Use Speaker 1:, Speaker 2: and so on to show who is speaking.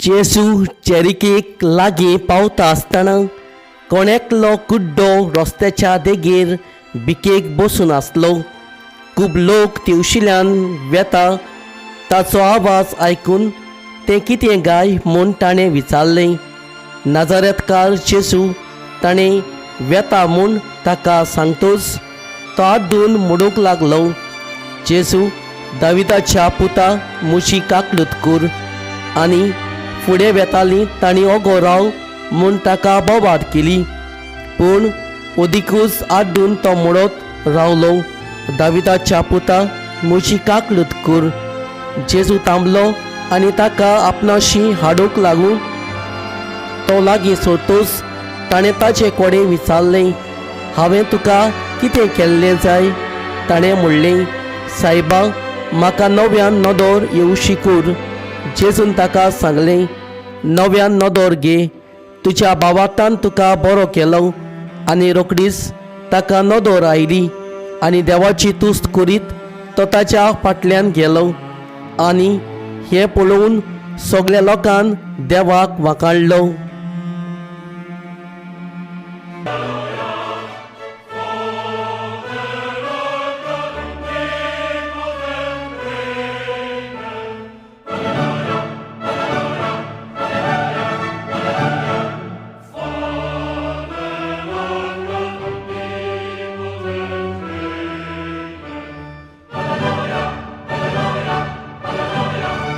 Speaker 1: जेसू जेरिकेक लागीं पावता आसतना कोणेकलो कुड्डो रस्त्याच्या देगेर बिकेक बसून आसलो. खूब लोक तेवशिल्यान वेता. ताचो आवाज आयकून तें कितें गाय म्हूण ताणें विचारलें. नाजारेतकार जेसू ताणें वेता म्हूण ताका सांगतोच तो आड्डून म्हणूंक लागलो, जेसू दाविदाच्या पुता मुशी काकलूत कर. आनी फुडें वेतालीं तांणी ओगो राव म्हूण ताका बोबाद केली. पूण ओदिकूच आड्डून तो म्हणत रावलो, दाविदाच्या पुता मुशी काकलूत कर. जेसू थांबलो आनी ताका आपणाशी हाडूंक लागून तो लागीं सरतोच ताणें ताचे कोडे विचारलें, हांवें तुका कितें केल्लें जाय? ताणें म्हणलें, सायबा, म्हाका नव्यान नदर येवशी कर. जेसून ताका सांगलें, नव्यान नदर घे, तुज्या भावातान तुका बरो केलो. आनी रोखडीच ताका नदर आयली आनी देवाची तुस्त करीत तो ताच्या फाटल्यान गेलो. आनी हें पळोवन सगळ्या लोकांन देवाक वाखाणलो.